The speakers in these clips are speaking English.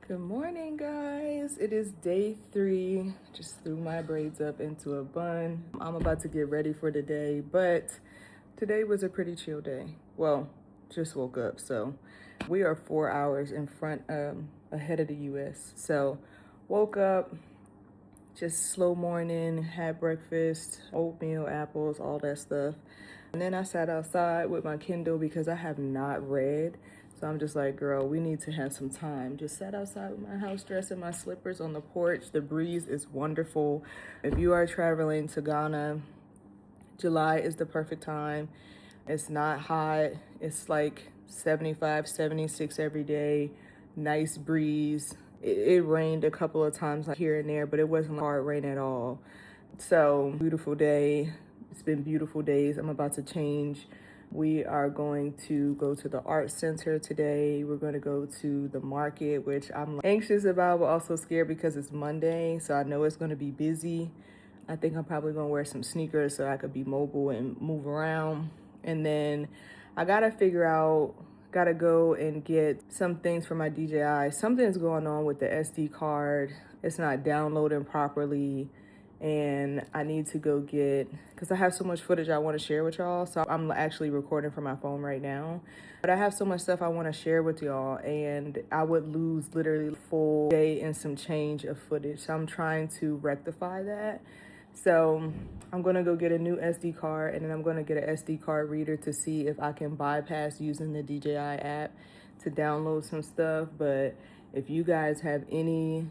Good morning, guys. It is day 3. Just threw my braids up into a bun. I'm about to get ready for the day, but today was a pretty chill day. Well, just woke up, so we are 4 hours in front ahead of the US. So woke up, just slow morning, had breakfast, oatmeal, apples, all that stuff. And then I sat outside with my Kindle because I have not read. So I'm just like, girl, we need to have some time. Just sat outside with my house dress and my slippers on the porch. The breeze is wonderful. If you are traveling to Ghana, July is the perfect time. It's not hot. It's like 75, 76 every day. Nice breeze. It rained a couple of times like here and there, but it wasn't hard rain at all. So beautiful day. It's been beautiful days. I'm about to change. We are going to go to the Arts Centre today. We're going to go to the market, which I'm anxious about, but also scared because it's Monday. So I know it's going to be busy. I think I'm probably going to wear some sneakers so I could be mobile and move around. And then I got to figure out, got to go and get some things for my DJI. Something's going on with the SD card. It's not downloading properly. And I need to go get, because I have so much footage I want to share with y'all. So I'm actually recording from my phone right now. But I have so much stuff I want to share with y'all, and I would lose literally a full day and some change of footage. So I'm trying to rectify that. So I'm going to go get a new SD card, and then I'm going to get an SD card reader to see if I can bypass using the DJI app to download some stuff. But if you guys have any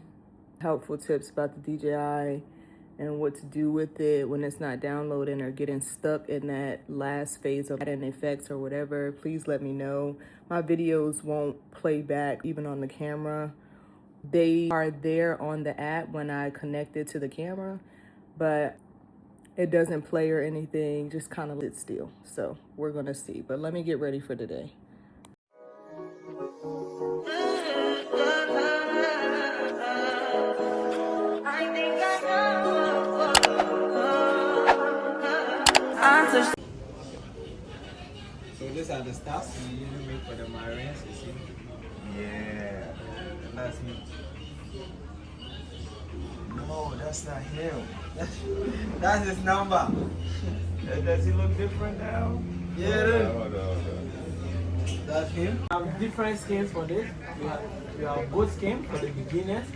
helpful tips about the DJI and what to do with it when it's not downloading or getting stuck in that last phase of adding effects or whatever, please let me know. My videos won't play back even on the camera. They are there on the app when I connect it to the camera, but it doesn't play or anything, just kind of lit still. So we're gonna see, but let me get ready for the day. So these are the stars we usually make for the Marines, you see? Yeah. That's me. No, that's not him. That's his number. Does he look different now? Yeah, Hold on. that's him. We have different skins for this. We have goat skin for the beginners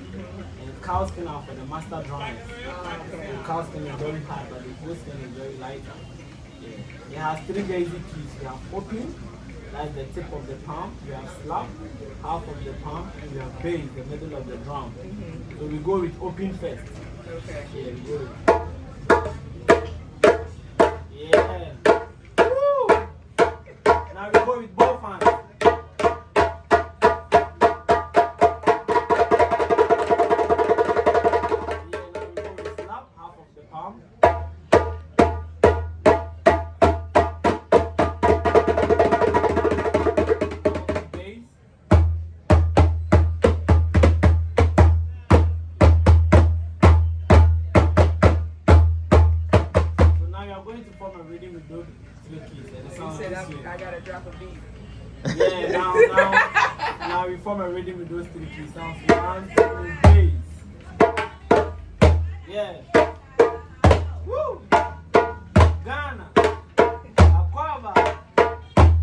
and cow skin are for the master drummers. The cow skin is very hard, but the goat skin is very lighter. Yeah. It has 3 basic keys. We have open, that's the tip of the palm. We have slap, half of the palm, and we have bass, the middle of the drum. So we go with open first. Okay. Yeah, we go with. Yeah. Woo! Now we go with both hands. I gotta drop a beat. Yeah, now we form a rhythm with those 3 keys. Sounds 1, 2, bass. Yeah. Woo! Ghana. Aquaba.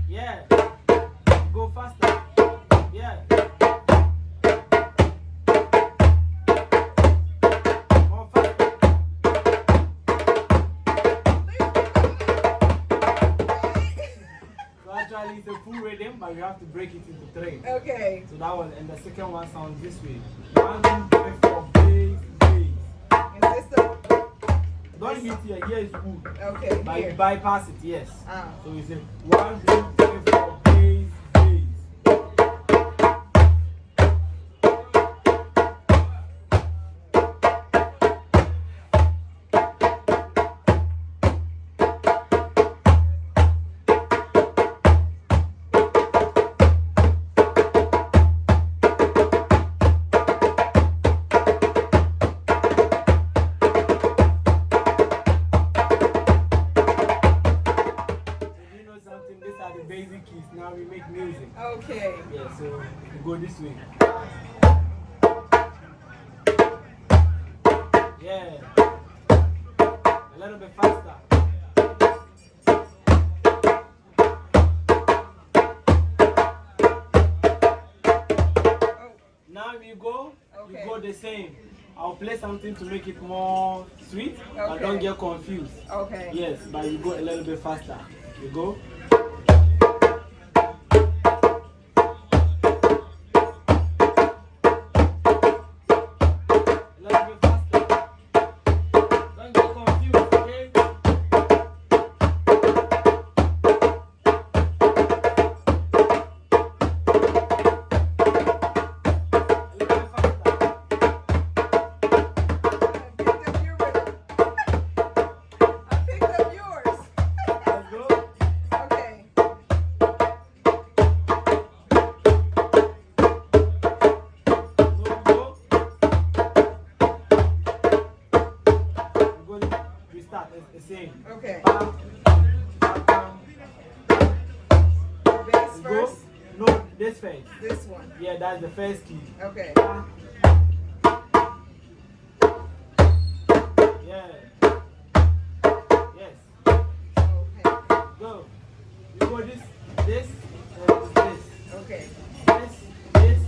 Yeah. Go faster. Yeah. More faster. Actually, it's a full rhythm, but we have to break it into 3. Okay. So that one, and the second one sounds this way. 1, 2, 3, 4, bass. Is this the... Don't hit here, here is good. Okay, But here. you bypass it, yes. Ah. So we say 1, 2, 3, 4, bass. These are the basic keys. A little bit faster. Now you go the same. I'll play something to make it more sweet, but don't get confused. Okay. Yes, but you go a little bit faster. You go. A little bit faster. Don't get confused, okay? Okay. Bass first? No, this first. This one. Yeah, that's the first key. Okay. Yeah. Yes. Okay. Go. You go this, and this. Okay. This, and this. This.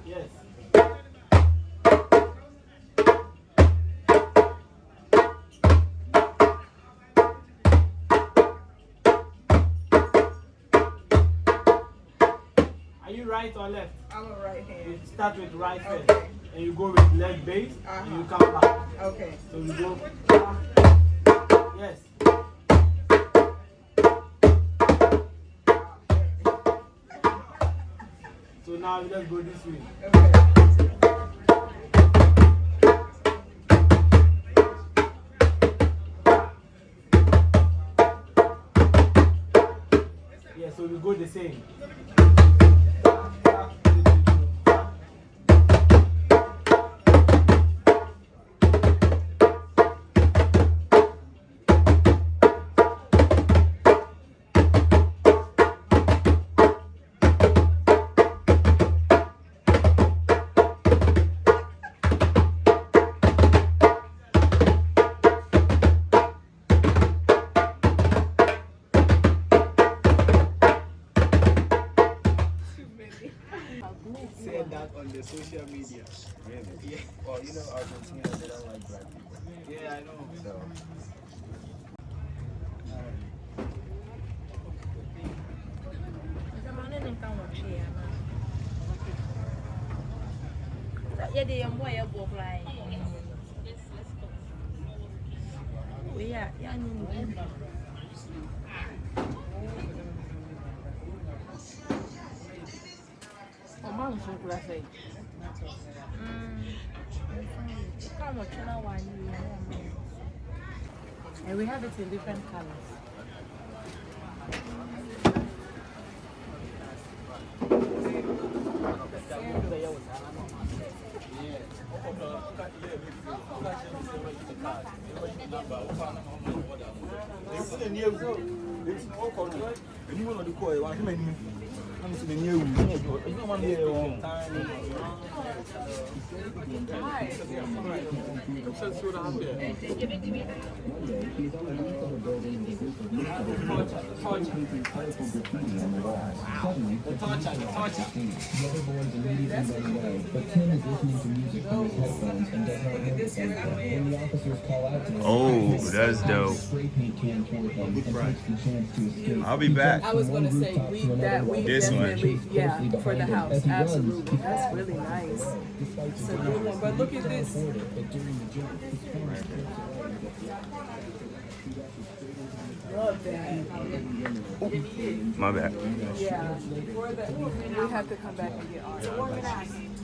Yes. Are you right or left? I'm a right hand. You start with right first, Okay. and you go with left bass, and you come back. Okay. So you go. Yes. So now we just go this way. Okay. Yeah, so we go the same. Said that on the social media. Really? Yeah. Well, you know, Argentina, they don't like black people. Yeah, I know. So. And we have it in different colors. Oh, that's dope. I'll be back. I was gonna say we This one. definitely for the house. Absolutely. That's really nice. It's a good one. But look at this. Love that. My bad. Yeah. We have to come back and get ours.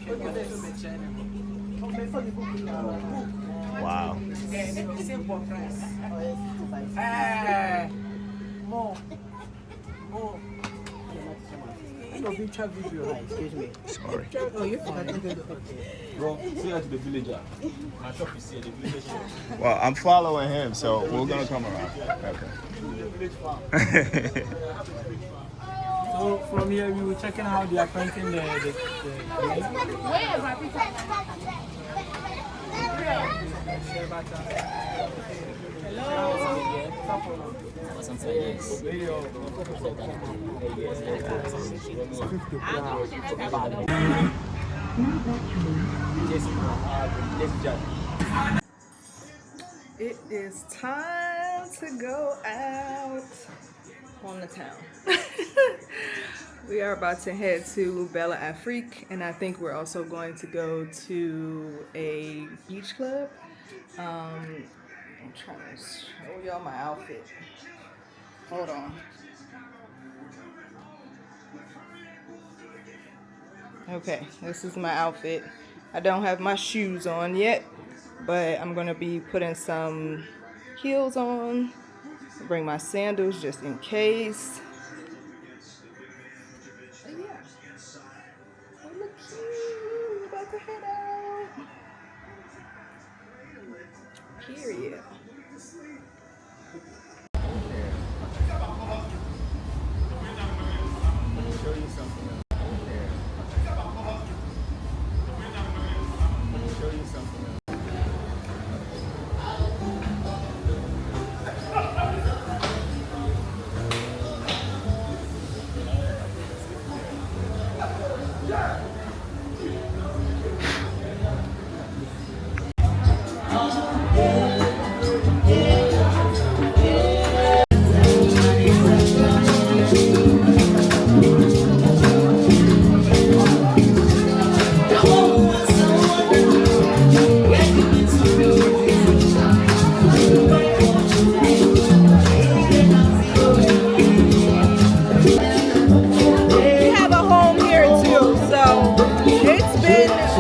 Look at this. Wow. More. Excuse me. Sorry. Oh, you're fine. Bro, say that to the villager. My shop is here, the villager. Well, I'm following him, so we're gonna come around. Okay. So from here, we were checking how they are painting the It is time to go out on the town. We are about to head to Bella Afrik, and I think we're also going to go to a beach club. I'm trying to show y'all my outfit. Hold on. Okay, this is my outfit. I don't have my shoes on yet, but I'm gonna be putting some heels on. Bring my sandals just in case. But yeah, we look cute. We're about to head out. Period.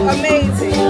Amazing.